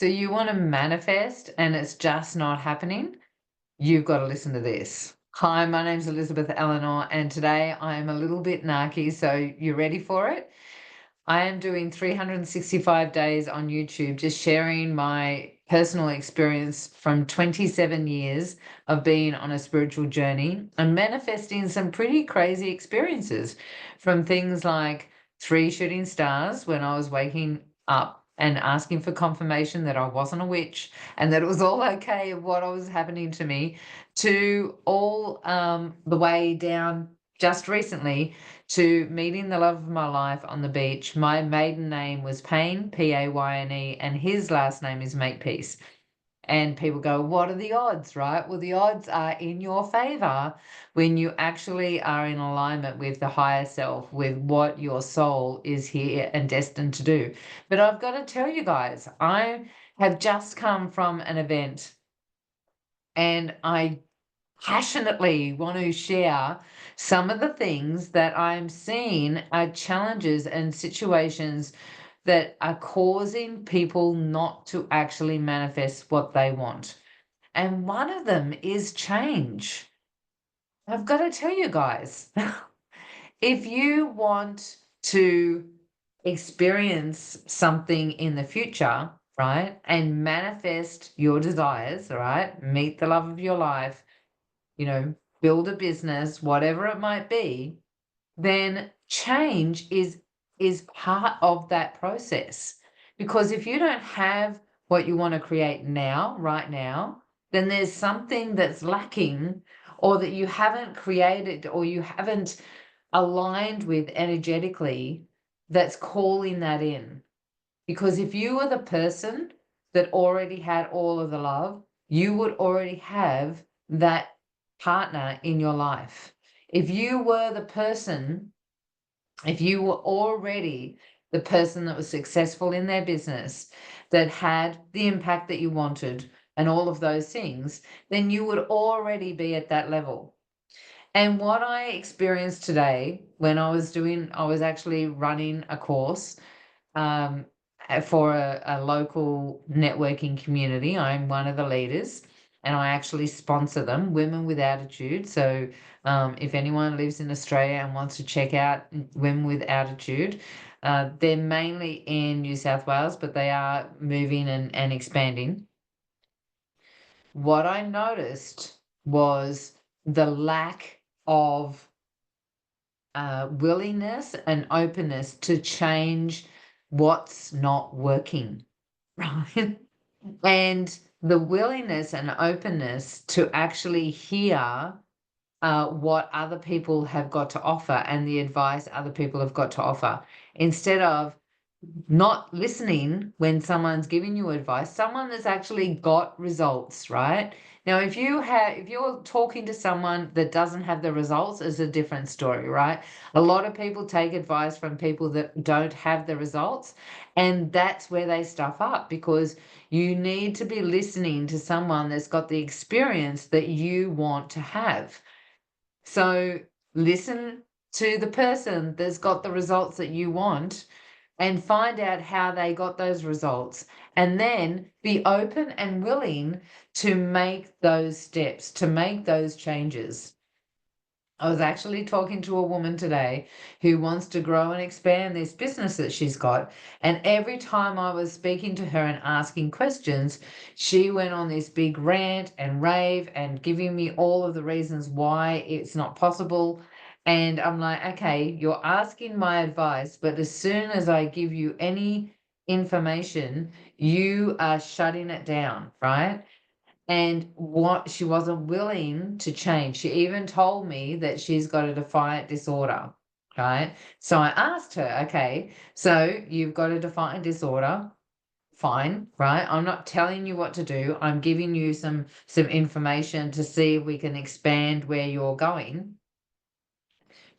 So you want to manifest and it's just not happening? You've got to listen to this. Hi, my name's Elizabeth Eleanor, and today I am a little bit narky, so you ready for it? I am doing 365 days on YouTube, just sharing my personal experience from 27 years of being on a spiritual journey and manifesting some pretty crazy experiences, from things like 3 shooting stars when I was waking up and asking for confirmation that I wasn't a witch and that it was all okay of what was happening to me, to all the way down just recently to meeting the love of my life on the beach. My maiden name was Payne, Payne, and his last name is Makepeace. And people go, what are the odds, right? Well, the odds are in your favor when you actually are in alignment with the higher self, with what your soul is here and destined to do. But I've got to tell you guys, I have just come from an event and I passionately want to share some of the things that I'm seeing are challenges and situations that are causing people not to actually manifest what they want. And one of them is change. I've got to tell you guys, if you want to experience something in the future, right, and manifest your desires, right, meet the love of your life, build a business, whatever it might be, then change is part of that process. Because if you don't have what you want to create now, right now, then there's something that's lacking or that you haven't created or you haven't aligned with energetically that's calling that in. Because if you were the person that already had all of the love, you would already have that partner in your life. If you were the person, if you were already the person that was successful in their business, that had the impact that you wanted and all of those things, then you would already be at that level. And what I experienced today when I was actually running a course um, for a local networking community. I'm one of the leaders and I actually sponsor them, Women with Attitude. So if anyone lives in Australia and wants to check out Women with Attitude, they're mainly in New South Wales, but they are moving and expanding. What I noticed was the lack of willingness and openness to change what's not working, right? And the willingness and openness to actually hear what other people have got to offer and the advice other people have got to offer, instead of not listening when someone's giving you advice, someone that's actually got results, right? Now, if you're talking to someone that doesn't have the results, is a different story, right? A lot of people take advice from people that don't have the results, and that's where they stuff up, because you need to be listening to someone that's got the experience that you want to have. So listen to the person that's got the results that you want and find out how they got those results, and then be open and willing to make those steps, to make those changes. I was actually talking to a woman today who wants to grow and expand this business that she's got. And every time I was speaking to her and asking questions, she went on this big rant and rave and giving me all of the reasons why it's not possible. And I'm like, okay, you're asking my advice, but as soon as I give you any information, you are shutting it down, right? And what she wasn't willing to change. She even told me that she's got a defiant disorder, right? So I asked her, okay, so you've got a defiant disorder, fine, right? I'm not telling you what to do. I'm giving you some information to see if we can expand where you're going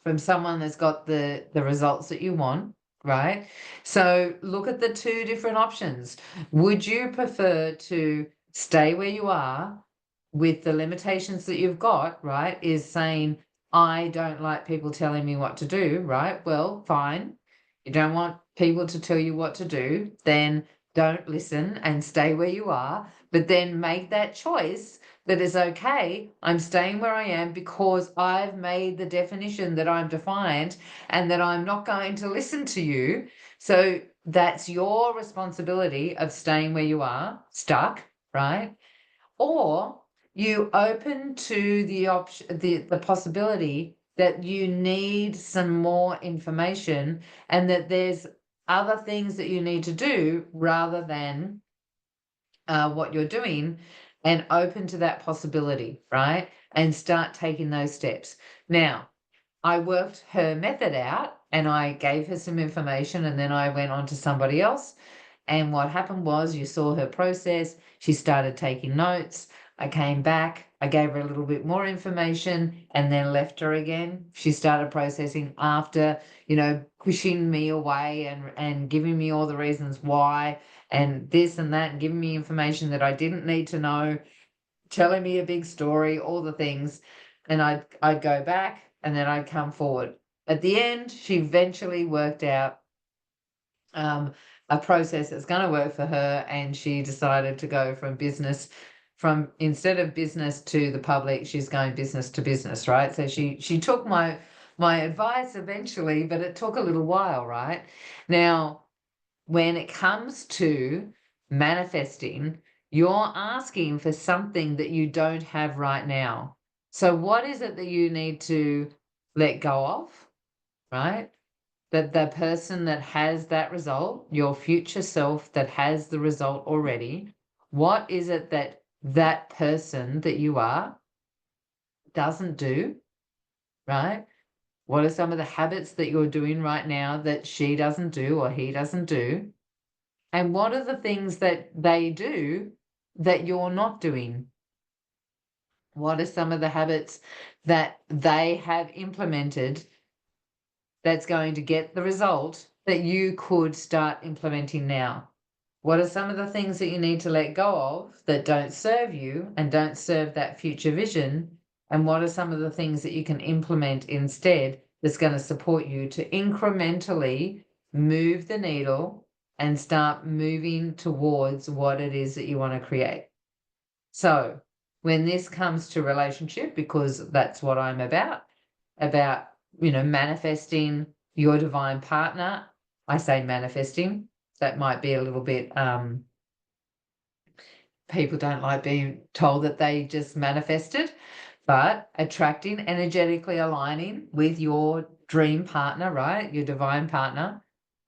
from someone that's got the results that you want, right? So look at the two different options. Would you prefer to stay where you are with the limitations that you've got, right? Is saying, I don't like people telling me what to do, right? Well, fine. You don't want people to tell you what to do, then don't listen and stay where you are, but then make that choice that is okay. I'm staying where I am because I've made the definition that I'm defined and that I'm not going to listen to you. So that's your responsibility of staying where you are, stuck, right? Or you open to the option, the possibility that you need some more information and that there's other things that you need to do rather than what you're doing, and open to that possibility, right? And start taking those steps. Now, I worked her method out and I gave her some information and then I went on to somebody else. And what happened was you saw her process. She started taking notes. I came back. I gave her a little bit more information and then left her again. She started processing after, pushing me away and giving me all the reasons why and this and that and giving me information that I didn't need to know, telling me a big story, all the things. And I'd go back and then I'd come forward. At the end, she eventually worked out um, a process that's going to work for her, and she decided to go from instead of business to the public, she's going business to business, right? So she took my advice eventually, but it took a little while, right? Now, when it comes to manifesting, you're asking for something that you don't have right now. So what is it that you need to let go of, right? That the person that has that result, your future self that has the result already, what is it that that person that you are doesn't do, right? What are some of the habits that you're doing right now that she doesn't do or he doesn't do? And what are the things that they do that you're not doing? What are some of the habits that they have implemented that's going to get the result that you could start implementing now? What are some of the things that you need to let go of that don't serve you and don't serve that future vision? And what are some of the things that you can implement instead that's going to support you to incrementally move the needle and start moving towards what it is that you want to create? So when this comes to relationship, because that's what I'm about, manifesting your divine partner. I say manifesting. That might be a little bit, people don't like being told that they just manifested, but attracting, energetically aligning with your dream partner, right? Your divine partner.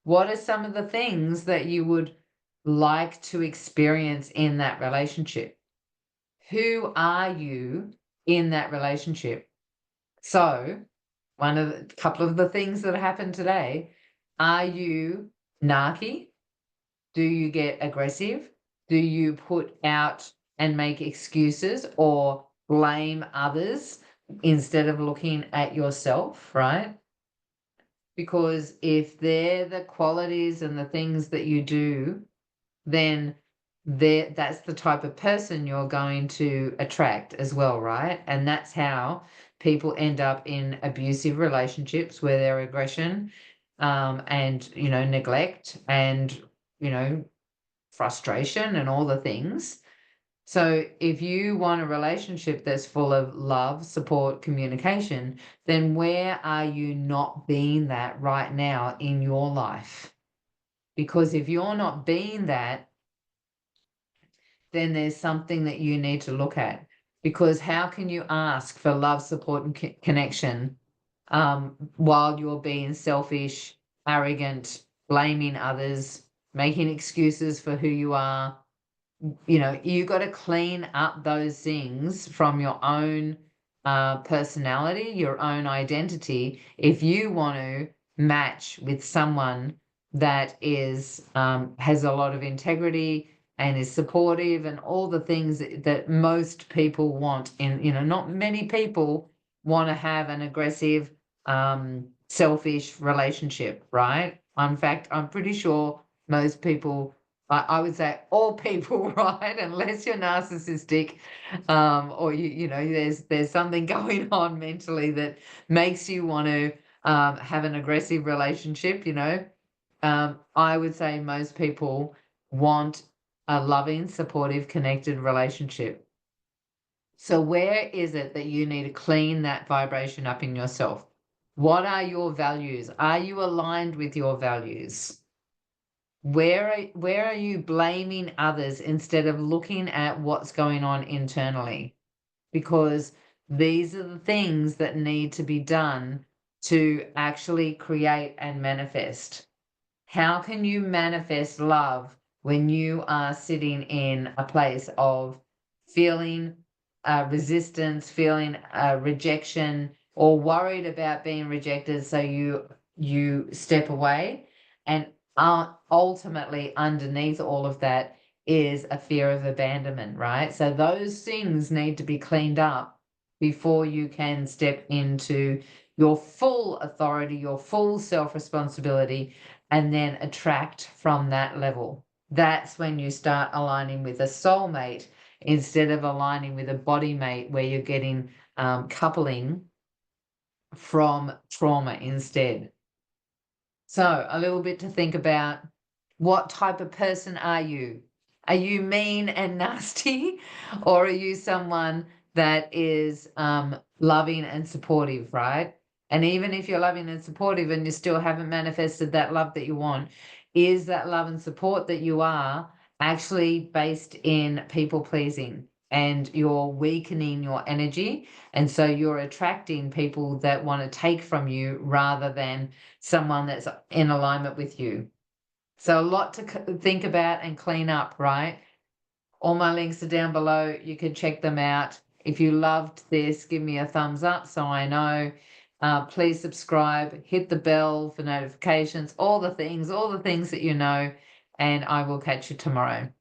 What are some of the things that you would like to experience in that relationship? Who are you in that relationship? So, one of the couple of the things that happened today, are you narky? Do you get aggressive? Do you put out and make excuses or blame others instead of looking at yourself, right? Because if they're the qualities and the things that you do, then that's the type of person you're going to attract as well, right? And that's how people end up in abusive relationships where their aggression and neglect and frustration and all the things. So if you want a relationship that's full of love, support, communication, then where are you not being that right now in your life? Because if you're not being that, then there's something that you need to look at. Because how can you ask for love, support, and connection while you're being selfish, arrogant, blaming others, making excuses for who you are? You got to clean up those things from your own personality, your own identity, if you want to match with someone that is has a lot of integrity and is supportive and all the things that most people want. Not many people want to have an aggressive, selfish relationship, right? In fact, I'm pretty sure most people, I would say all people, right? Unless you're narcissistic, or there's something going on mentally that makes you want to have an aggressive relationship. I would say most people want a loving, supportive, connected relationship. So where is it that you need to clean that vibration up in yourself? What are your values? Are you aligned with your values? Where are you blaming others instead of looking at what's going on internally? Because these are the things that need to be done to actually create and manifest. How can you manifest love when you are sitting in a place of feeling resistance, feeling rejection, or worried about being rejected, so you step away? And ultimately, underneath all of that is a fear of abandonment, right? So those things need to be cleaned up before you can step into your full authority, your full self responsibility, and then attract from that level. That's when you start aligning with a soulmate instead of aligning with a body mate where you're getting coupling from trauma instead. So a little bit to think about. What type of person are you? Are you mean and nasty, or are you someone that is loving and supportive, right? And even if you're loving and supportive and you still haven't manifested that love that you want, is that love and support that you are actually based in people pleasing? And you're weakening your energy. And so you're attracting people that want to take from you rather than someone that's in alignment with you. So a lot to think about and clean up, right? All my links are down below. You can check them out. If you loved this, give me a thumbs up so I know. Please subscribe, hit the bell for notifications, all the things that you know, and I will catch you tomorrow.